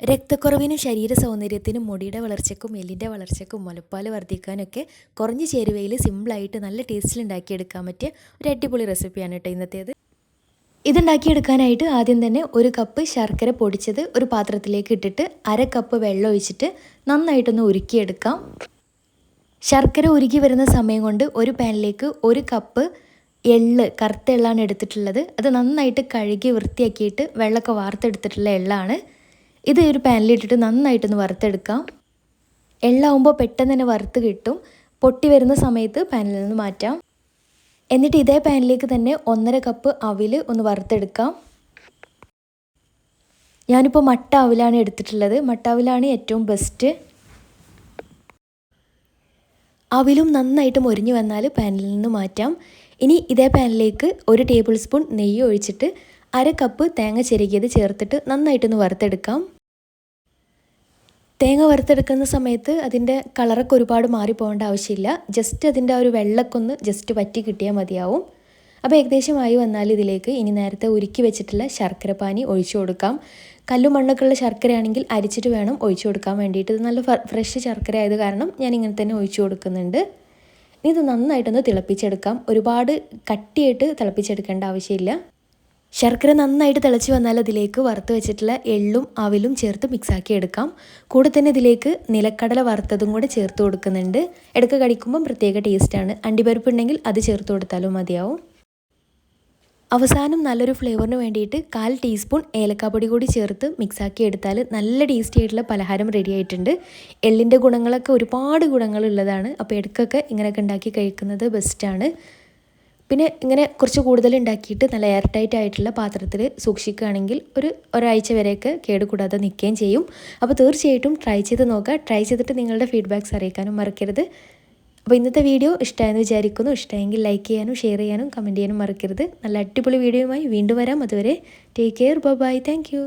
രക്തക്കുറവിനും ശരീര സൗന്ദര്യത്തിനും മുടിയുടെ വളർച്ചയ്ക്കും എല്ലിൻ്റെ വളർച്ചയ്ക്കും മുലപ്പാൽ വർദ്ധിക്കാനൊക്കെ കുറഞ്ഞ ചേരുവയിൽ സിമ്പിളായിട്ട് നല്ല ടേസ്റ്റിൽ ഉണ്ടാക്കിയെടുക്കാൻ പറ്റിയ ഒരു അടിപൊളി റെസിപ്പിയാണ് കേട്ടോ ഇന്നത്തേത്. ഇതുണ്ടാക്കിയെടുക്കാനായിട്ട് ആദ്യം തന്നെ ഒരു കപ്പ് ശർക്കര പൊടിച്ചത് ഒരു പാത്രത്തിലേക്ക് ഇട്ടിട്ട് അര കപ്പ് വെള്ളം ഒഴിച്ചിട്ട് നന്നായിട്ടൊന്ന് ഉരുക്കിയെടുക്കാം. ശർക്കര ഉരുക്കി വരുന്ന സമയം കൊണ്ട് ഒരു പാനിലേക്ക് ഒരു കപ്പ് എള്ള്, കറുത്ത എള്ളാണ് എടുത്തിട്ടുള്ളത്. അത് നന്നായിട്ട് കഴുകി വൃത്തിയാക്കിയിട്ട് വെള്ളമൊക്കെ വാർത്തെടുത്തിട്ടുള്ള എള്ളാണ്. ഇത് ഒരു പാനിലിട്ടിട്ട് നന്നായിട്ടൊന്ന് വറുത്തെടുക്കാം. എള്ളാവുമ്പോൾ പെട്ടെന്ന് തന്നെ വറുത്ത് കിട്ടും. പൊട്ടി വരുന്ന സമയത്ത് പാനിൽ നിന്ന് മാറ്റാം. എന്നിട്ട് ഇതേ പാനിലേക്ക് തന്നെ 1.5 കപ്പ് അവിൽ ഒന്ന് വറുത്തെടുക്കാം. ഞാനിപ്പോൾ മട്ട അവിലാണ് എടുത്തിട്ടുള്ളത്. മട്ട അവിലാണ് ഏറ്റവും ബെസ്റ്റ്. അവിലും നന്നായിട്ട് മൊരിഞ്ഞു വന്നാൽ പാനിൽ നിന്ന് മാറ്റാം. ഇനി ഇതേ പാനിലേക്ക് 1 ടേബിൾ സ്പൂൺ നെയ്യ് ഒഴിച്ചിട്ട് അര കപ്പ് തേങ്ങ ചിരകിയത് ചേർത്തിട്ട് നന്നായിട്ടൊന്ന് വറുത്തെടുക്കാം. തേങ്ങ വറുത്തെടുക്കുന്ന സമയത്ത് അതിൻ്റെ കളറൊക്കെ ഒരുപാട് മാറിപ്പോകേണ്ട ആവശ്യമില്ല. ജസ്റ്റ് അതിൻ്റെ ആ ഒരു വെള്ളമൊക്കെ ഒന്ന് ജസ്റ്റ് വറ്റി കിട്ടിയാൽ മതിയാവും. അപ്പോൾ ഏകദേശമായി വന്നാൽ ഇതിലേക്ക് ഇനി നേരത്തെ ഉരുക്കി വെച്ചിട്ടുള്ള ശർക്കര പാനി ഒഴിച്ചു കൊടുക്കാം. കല്ലും മണ്ണൊക്കെയുള്ള ശർക്കരയാണെങ്കിൽ അരിച്ചിട്ട് വേണം ഒഴിച്ചു കൊടുക്കാൻ വേണ്ടിയിട്ട്. ഇത് നല്ല ഫ്രഷ് ശർക്കര ആയത് കാരണം ഞാൻ ഇങ്ങനെ തന്നെ ഒഴിച്ചു കൊടുക്കുന്നുണ്ട്. ഇനി ഇത് നന്നായിട്ടൊന്ന് തിളപ്പിച്ചെടുക്കാം. ഒരുപാട് കട്ടിയായിട്ട് തിളപ്പിച്ചെടുക്കേണ്ട ആവശ്യമില്ല. ശർക്കര നന്നായിട്ട് തിളച്ച് വന്നാൽ അതിലേക്ക് വറുത്ത് വെച്ചിട്ടുള്ള എള്ളും അവിലും ചേർത്ത് മിക്സാക്കി എടുക്കാം. കൂടെ തന്നെ ഇതിലേക്ക് നിലക്കടല വറുത്തതും കൂടെ ചേർത്ത് കൊടുക്കുന്നുണ്ട്. ഇടയ്ക്ക് കടിക്കുമ്പം പ്രത്യേക ടേസ്റ്റാണ്. അണ്ടിപ്പരിപ്പ് ഉണ്ടെങ്കിൽ അത് ചേർത്ത് കൊടുത്താലും മതിയാവും. അവസാനം നല്ലൊരു ഫ്ലേവറിന് വേണ്ടിയിട്ട് 1/4 ടീസ്പൂൺ ഏലക്കാപ്പൊടി കൂടി ചേർത്ത് മിക്സാക്കി എടുത്താൽ നല്ല ടേസ്റ്റി ആയിട്ടുള്ള പലഹാരം റെഡി ആയിട്ടുണ്ട്. എള്ളിൻ്റെ ഗുണങ്ങളൊക്കെ ഒരുപാട് ഗുണങ്ങളുള്ളതാണ്. അപ്പോൾ ഇടയ്ക്കൊക്കെ ഇങ്ങനെയൊക്കെ ഉണ്ടാക്കി കഴിക്കുന്നത് ബെസ്റ്റാണ്. പിന്നെ ഇങ്ങനെ കുറച്ച് കൂടുതൽ ഉണ്ടാക്കിയിട്ട് നല്ല എയർ ടൈറ്റ് ആയിട്ടുള്ള പാത്രത്തിൽ സൂക്ഷിക്കുകയാണെങ്കിൽ ഒരാഴ്ച വരെയൊക്കെ കേടുകൂടാതെ നിൽക്കുകയും ചെയ്യും. അപ്പോൾ തീർച്ചയായിട്ടും ട്രൈ ചെയ്ത് നോക്കുക. ട്രൈ ചെയ്തിട്ട് നിങ്ങളുടെ ഫീഡ്ബാക്ക്സ് അറിയിക്കാനും മറക്കരുത്. അപ്പോൾ ഇന്നത്തെ വീഡിയോ ഇഷ്ടമായെന്ന് വിചാരിക്കുന്നു. ഇഷ്ടമായെങ്കിൽ ലൈക്ക് ചെയ്യാനും ഷെയർ ചെയ്യാനും കമൻറ്റ് ചെയ്യാനും മറക്കരുത്. നല്ല അടിപൊളി വീഡിയോയുമായി വീണ്ടും വരാം. അതുവരെ take care. Bye. Thank U.